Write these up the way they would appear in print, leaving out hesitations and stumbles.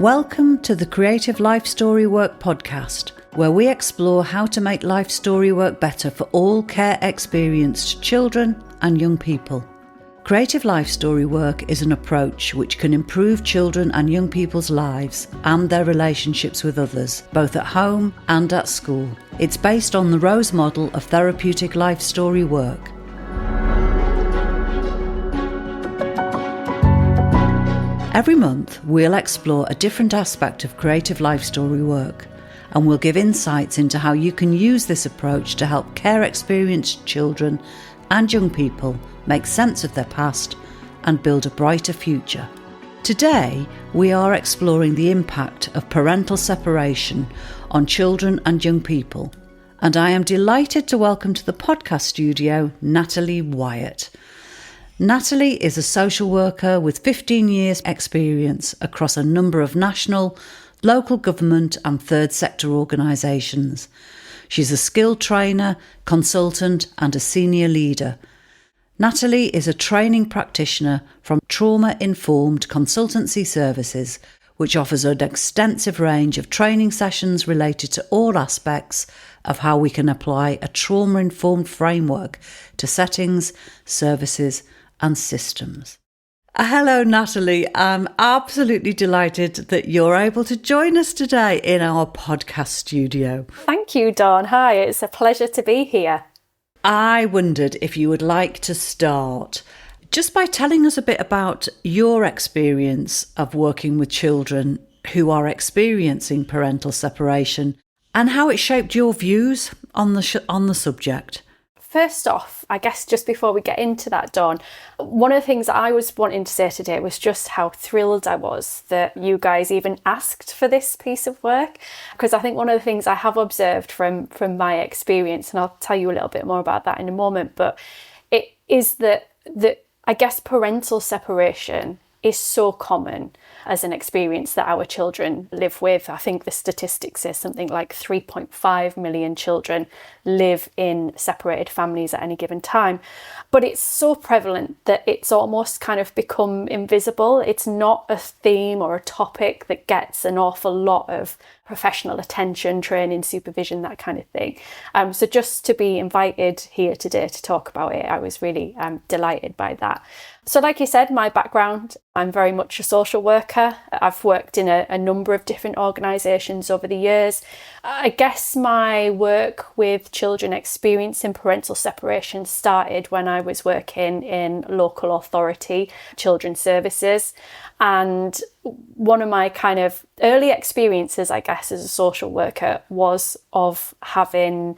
Welcome to the Creative Life Story Work podcast, where we explore how to make life story work better for all care-experienced children and young people. Creative life story work is an approach which can improve children and young people's lives and their relationships with others, both at home and at school. It's based on the Rose model of therapeutic life story work. Every month, we'll explore a different aspect of creative life story work, and we'll give insights into how you can use this approach to help care-experienced children and young people make sense of their past and build a brighter future. Today, we are exploring the impact of parental separation on children and young people, and I am delighted to welcome to the podcast studio Natalie Wyatt. Natalie is a social worker with 15 years experience across a number of national, local government and third sector organisations. She's a skilled trainer, consultant and a senior leader. Natalie is a training practitioner from Trauma Informed Consultancy Services, which offers an extensive range of training sessions related to all aspects of how we can apply a trauma-informed framework to settings, services and systems. Hello, Natalie. I'm absolutely delighted that you're able to join us today in our podcast studio. Thank you, Dawn. Hi, it's a pleasure to be here. I wondered if you would like to start just by telling us a bit about your experience of working with children who are experiencing parental separation and how it shaped your views on the subject. First off, I guess just before we get into that, Dawn, one of the things I was wanting to say today was just how thrilled I was that you guys even asked for this piece of work, because I think one of the things I have observed from my experience, and I'll tell you a little bit more about that in a moment, but it is that I guess parental separation is so common as an experience that our children live with. I think the statistics say something like 3.5 million children live in separated families at any given time. But it's so prevalent that it's almost kind of become invisible. It's not a theme or a topic that gets an awful lot of professional attention, training, supervision, that kind of thing. So just to be invited here today to talk about it, I was really delighted by that. So like you said, my background, I'm very much a social worker. I've worked in a number of different organisations over the years. I guess my work with children experiencing parental separation started when I was working in local authority children's services. And one of my kind of early experiences, I guess, as a social worker was of having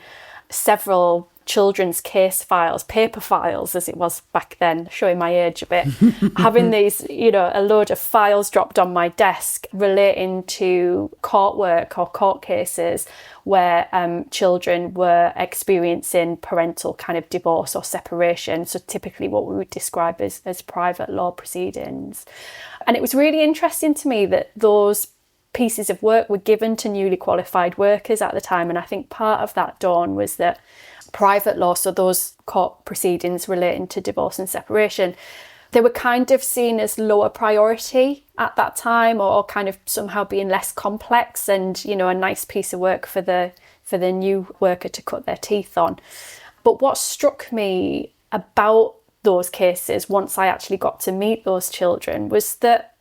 several children's case files, paper files as it was back then, showing my age a bit, having these, a load of files dropped on my desk relating to court work or court cases where children were experiencing parental kind of divorce or separation. So typically what we would describe as private law proceedings. And it was really interesting to me that those pieces of work were given to newly qualified workers at the time. And I think part of that, Dawn, was that private law, so those court proceedings relating to divorce and separation, they were kind of seen as lower priority at that time, or kind of somehow being less complex and, a nice piece of work for the new worker to cut their teeth on. But what struck me about those cases once I actually got to meet those children was that,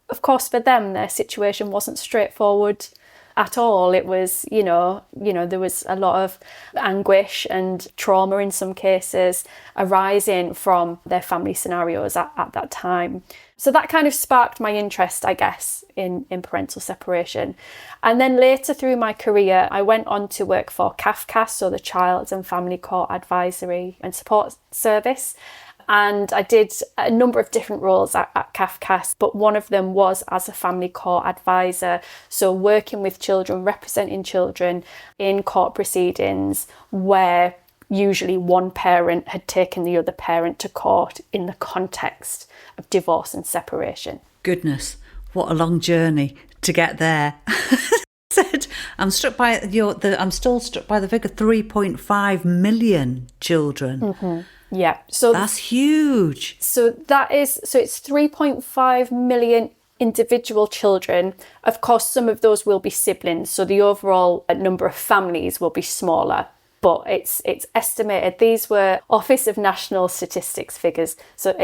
of course, for them, their situation wasn't straightforward at all. It was, there was a lot of anguish and trauma in some cases arising from their family scenarios at that time. So that kind of sparked my interest, I guess, in parental separation. And then later through my career, I went on to work for CAFCAS, so the Child and Family Court Advisory and Support Service. And I did a number of different roles at CAFCAS, but one of them was as a family court advisor. So working with children, representing children in court proceedings where usually one parent had taken the other parent to court in the context of divorce and separation. Goodness, what a long journey to get there. I'm struck by I'm still struck by the figure 3.5 million children. Mm-hmm. Yeah, so that's huge. So it's 3.5 million individual children, of course, some of those will be siblings, so the overall number of families will be smaller. But it's estimated, these were Office of National Statistics figures, so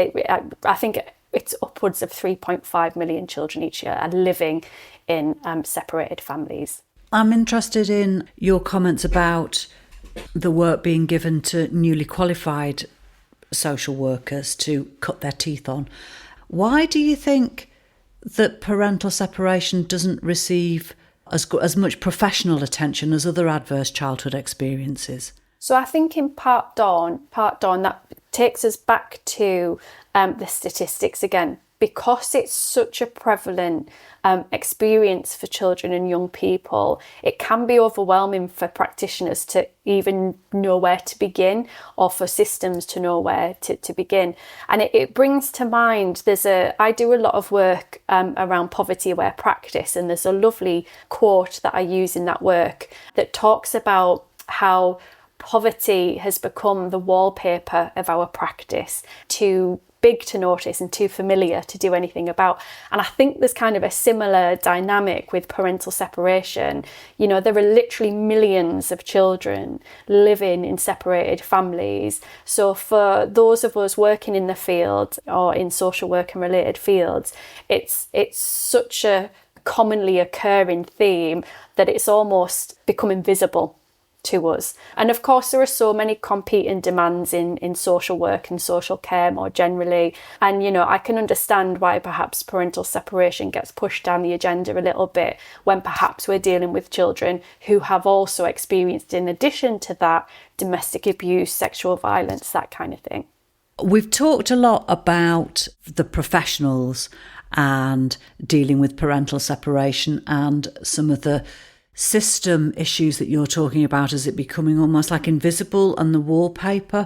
I think it's upwards of 3.5 million children each year are living in separated families. I'm interested in your comments about the work being given to newly qualified social workers to cut their teeth on. Why do you think that parental separation doesn't receive as much professional attention as other adverse childhood experiences? So I think in part, Dawn, that takes us back to the statistics again. Because it's such a prevalent experience for children and young people, it can be overwhelming for practitioners to even know where to begin, or for systems to know where to begin. And it brings to mind, I do a lot of work around poverty-aware practice, and there's a lovely quote that I use in that work that talks about how poverty has become the wallpaper of our practice, too big to notice and too familiar to do anything about. And I think there's kind of a similar dynamic with parental separation. You know, there are literally millions of children living in separated families. So for those of us working in the field or in social work and related fields, it's such a commonly occurring theme that it's almost become invisible to us. And of course, there are so many competing demands in social work and social care more generally. And, you know, I can understand why perhaps parental separation gets pushed down the agenda a little bit when perhaps we're dealing with children who have also experienced, in addition to that, domestic abuse, sexual violence, that kind of thing. We've talked a lot about the professionals and dealing with parental separation and some of the system issues that you're talking about as it becoming almost like invisible and the wallpaper.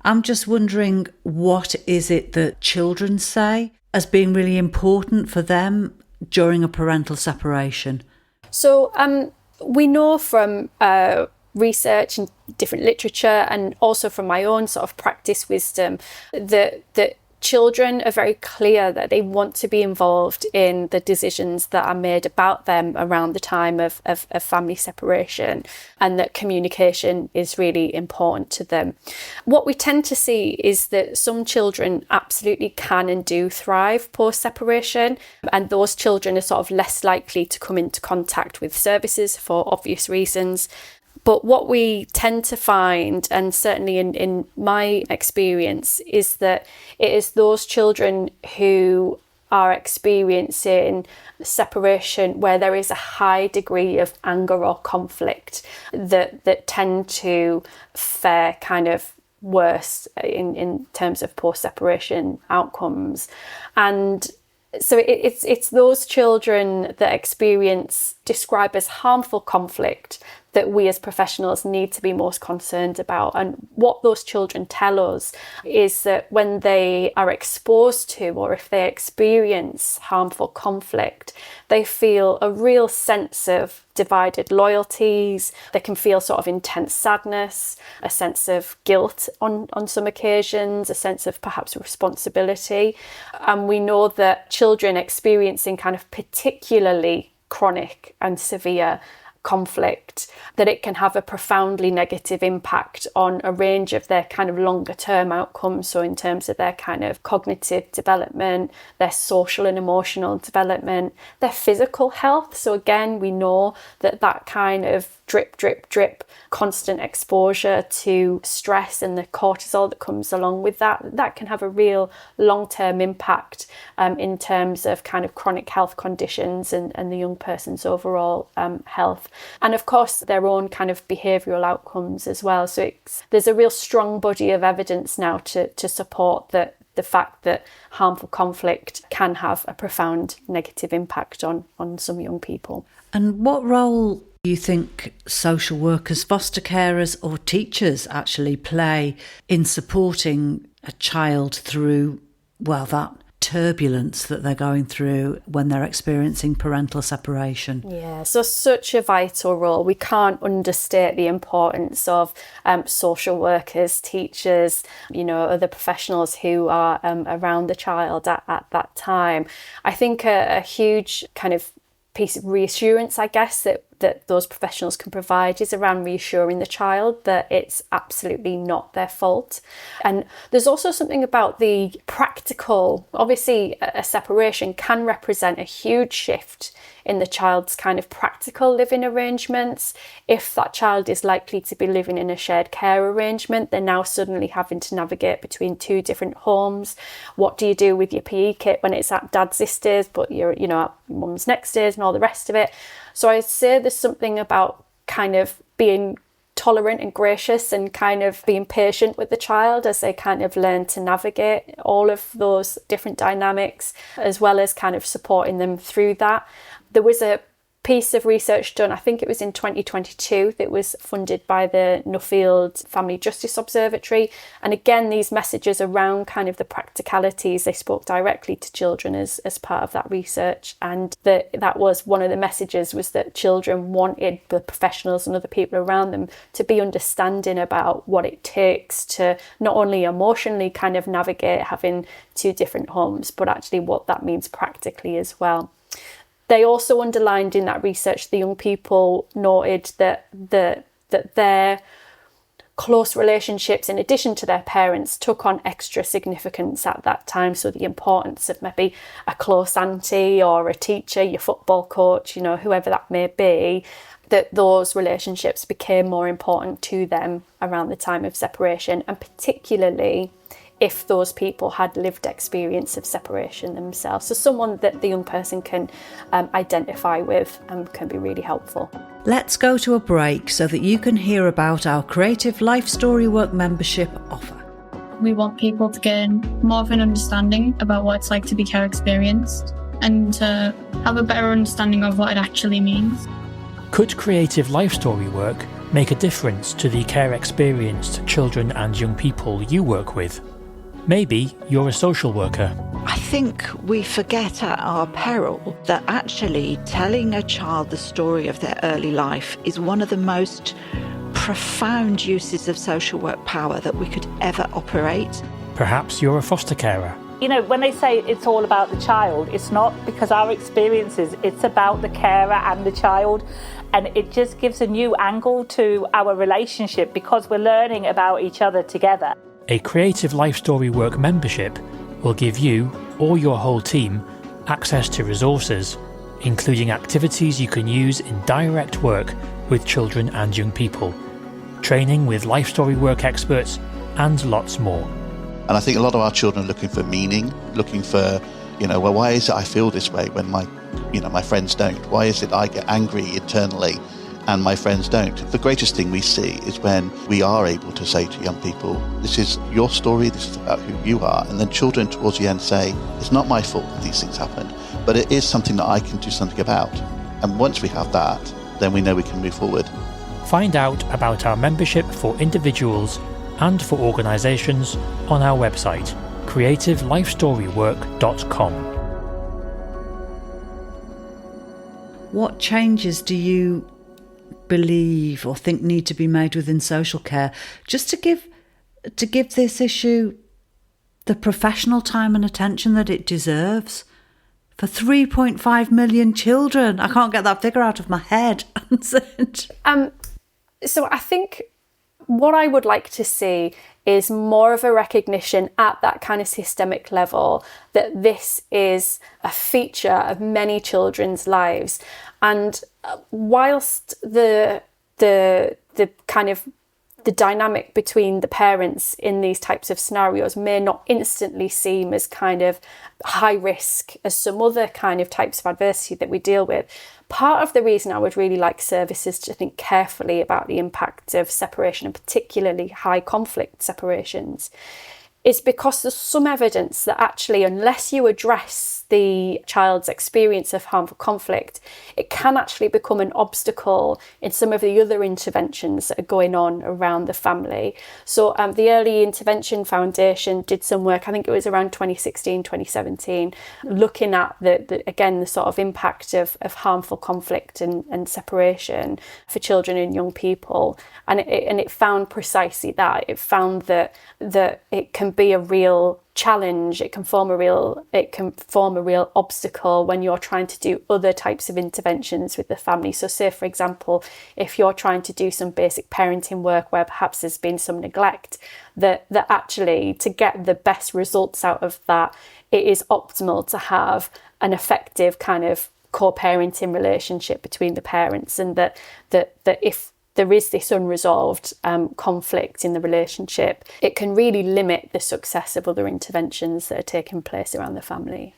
I'm just wondering, what is it that children say as being really important for them during a parental separation? So we know from research and different literature, and also from my own sort of practice wisdom, that children are very clear that they want to be involved in the decisions that are made about them around the time of family separation, and that communication is really important to them. What we tend to see is that some children absolutely can and do thrive post-separation, and those children are sort of less likely to come into contact with services for obvious reasons. But what we tend to find, and certainly in my experience, is that it is those children who are experiencing separation where there is a high degree of anger or conflict that tend to fare kind of worse in terms of post-separation outcomes. And so it's those children that describe as harmful conflict that we as professionals need to be most concerned about. And what those children tell us is that when they are exposed to, or if they experience harmful conflict, they feel a real sense of divided loyalties. They can feel sort of intense sadness, a sense of guilt on some occasions, a sense of perhaps responsibility. And we know that children experiencing kind of particularly chronic and severe conflict, that it can have a profoundly negative impact on a range of their kind of longer term outcomes. So in terms of their kind of cognitive development, their social and emotional development, their physical health. So again, we know that kind of drip, drip, drip, constant exposure to stress and the cortisol that comes along with that can have a real long-term impact in terms of kind of chronic health conditions and the young person's overall health. And of course, their own kind of behavioural outcomes as well. So there's a real strong body of evidence now to support the fact that harmful conflict can have a profound negative impact on some young people. And what role do you think social workers, foster carers or teachers actually play in supporting a child through, that turbulence that they're going through when they're experiencing parental separation. Yeah, so such a vital role. We can't understate the importance of social workers, teachers, other professionals who are around the child at that time. I think a huge kind of piece of reassurance, I guess, that those professionals can provide is around reassuring the child that it's absolutely not their fault. And there's also something about the practical. Obviously, a separation can represent a huge shift in the child's kind of practical living arrangements. If that child is likely to be living in a shared care arrangement, they're now suddenly having to navigate between two different homes. What do you do with your PE kit when it's at dad's this days, but you're, at mum's next days and all the rest of it? So I'd say there's something about kind of being tolerant and gracious and kind of being patient with the child as they kind of learn to navigate all of those different dynamics, as well as kind of supporting them through that. There was a piece of research done, I think it was in 2022, that was funded by the Nuffield Family Justice Observatory. And again, these messages around kind of the practicalities, they spoke directly to children as part of that research. And that was one of the messages, was that children wanted the professionals and other people around them to be understanding about what it takes to not only emotionally kind of navigate having two different homes, but actually what that means practically as well. They also underlined in that research, the young people noted that their close relationships, in addition to their parents, took on extra significance at that time. So the importance of maybe a close auntie or a teacher, your football coach, whoever that may be, that those relationships became more important to them around the time of separation, and particularly if those people had lived experience of separation themselves. So someone that the young person can identify with can be really helpful. Let's go to a break so that you can hear about our Creative Life Story Work membership offer. We want people to gain more of an understanding about what it's like to be care experienced and to have a better understanding of what it actually means. Could Creative Life Story Work make a difference to the care experienced children and young people you work with? Maybe you're a social worker. I think we forget at our peril that actually telling a child the story of their early life is one of the most profound uses of social work power that we could ever operate. Perhaps you're a foster carer. When they say it's all about the child, it's not, because our experiences, it's about the carer and the child. And it just gives a new angle to our relationship because we're learning about each other together. A Creative Life Story Work membership will give you, or your whole team, access to resources, including activities you can use in direct work with children and young people, training with life story work experts, and lots more. And I think a lot of our children are looking for meaning, looking for, why is it I feel this way when my friends don't? Why is it I get angry internally and my friends don't? The greatest thing we see is when we are able to say to young people, this is your story, this is about who you are. And then children towards the end say, it's not my fault that these things happened, but it is something that I can do something about. And once we have that, then we know we can move forward. Find out about our membership for individuals and for organisations on our website, creativelifestorywork.com. What changes do you believe or think need to be made within social care just to give this issue the professional time and attention that it deserves? For 3.5 million children. I can't get that figure out of my head. So I think what I would like to see is more of a recognition at that kind of systemic level that this is a feature of many children's lives. And whilst the kind of the dynamic between the parents in these types of scenarios may not instantly seem as kind of high risk as some other kind of types of adversity that we deal with, part of the reason I would really like services to think carefully about the impact of separation, and particularly high conflict separations, is because there's some evidence that actually, unless you address the child's experience of harmful conflict, it can actually become an obstacle in some of the other interventions that are going on around the family. So the Early Intervention Foundation did some work, I think it was around 2016, 2017, looking at the sort of impact of harmful conflict and separation for children and young people. And it found precisely that. It found that it can be a real challenge, it can form a real obstacle when you're trying to do other types of interventions with the family. So say, for example, if you're trying to do some basic parenting work where perhaps there's been some neglect, that actually to get the best results out of that, it is optimal to have an effective kind of co-parenting relationship between the parents, and that if there is this unresolved conflict in the relationship, it can really limit the success of other interventions that are taking place around the family.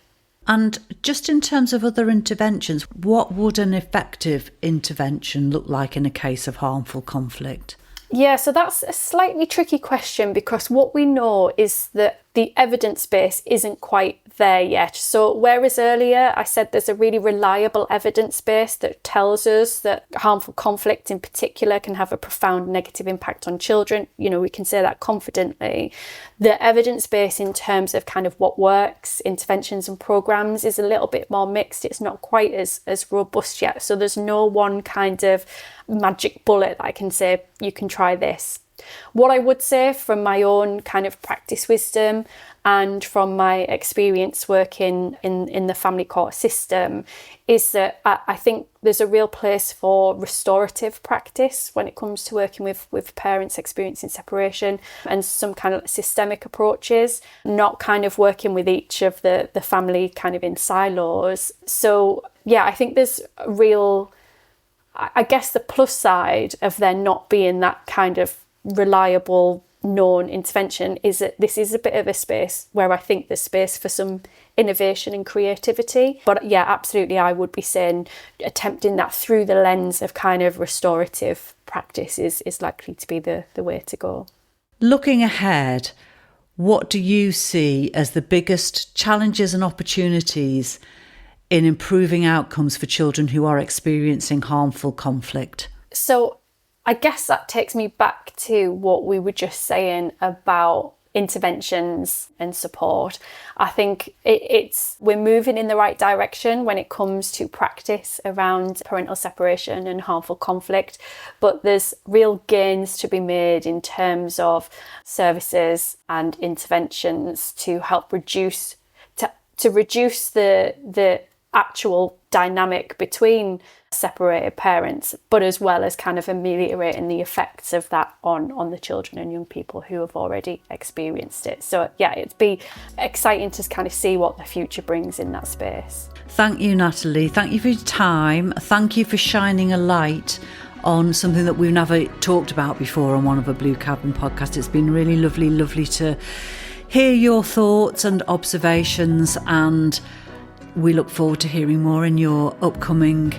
And just in terms of other interventions, what would an effective intervention look like in a case of harmful conflict? Yeah, so that's a slightly tricky question, because what we know is that the evidence base isn't quite there yet. So whereas earlier I said there's a really reliable evidence base that tells us that harmful conflict in particular can have a profound negative impact on children, we can say that confidently. The evidence base in terms of kind of what works, interventions and programs, is a little bit more mixed. It's not quite as robust yet. So there's no one kind of magic bullet that I can say, you can try this. What I would say from my own kind of practice wisdom and from my experience working in the family court system is that I think there's a real place for restorative practice when it comes to working with parents experiencing separation, and some kind of systemic approaches, not kind of working with each of the family kind of in silos. So yeah, I think there's a real, I guess the plus side of there not being that kind of reliable known intervention is that this is a bit of a space where I think there's space for some innovation and creativity. But yeah, absolutely, I would be saying attempting that through the lens of kind of restorative practice is likely to be the way to go. Looking ahead, what do you see as the biggest challenges and opportunities in improving outcomes for children who are experiencing harmful conflict? So I guess that takes me back to what we were just saying about interventions and support. I think we're moving in the right direction when it comes to practice around parental separation and harmful conflict, but there's real gains to be made in terms of services and interventions to help reduce the actual dynamic between separated parents, but as well as kind of ameliorating the effects of that on the children and young people who have already experienced it. So yeah, it'd be exciting to kind of see what the future brings in that space. Thank you, Natalie. Thank you for your time. Thank you for shining a light on something that we've never talked about before on one of the Blue Cabin podcasts. It's been really lovely to hear your thoughts and observations, and we look forward to hearing more in your upcoming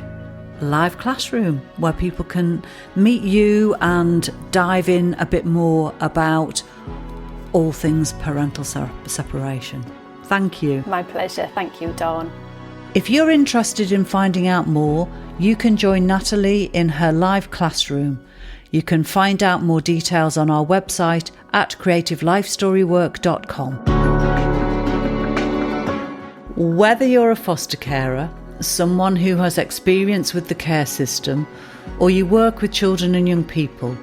live classroom, where people can meet you and dive in a bit more about all things parental separation. Thank you. My pleasure. Thank you, Dawn. If you're interested in finding out more, you can join Natalie in her live classroom. You can find out more details on our website at creativelifestorywork.com. Whether you're a foster carer, someone who has experience with the care system, or you work with children and young people,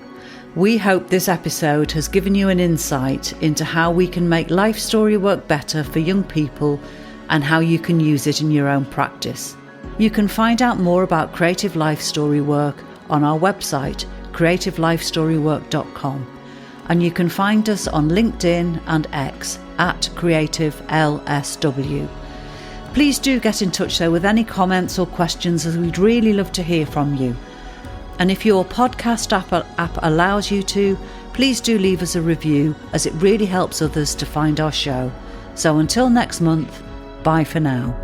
we hope this episode has given you an insight into how we can make life story work better for young people and how you can use it in your own practice. You can find out more about Creative Life Story Work on our website, creativelifestorywork.com, and you can find us on LinkedIn and X at CreativeLSW. Please do get in touch though with any comments or questions, as we'd really love to hear from you. And if your podcast app allows you to, please do leave us a review, as it really helps others to find our show. So until next month, bye for now.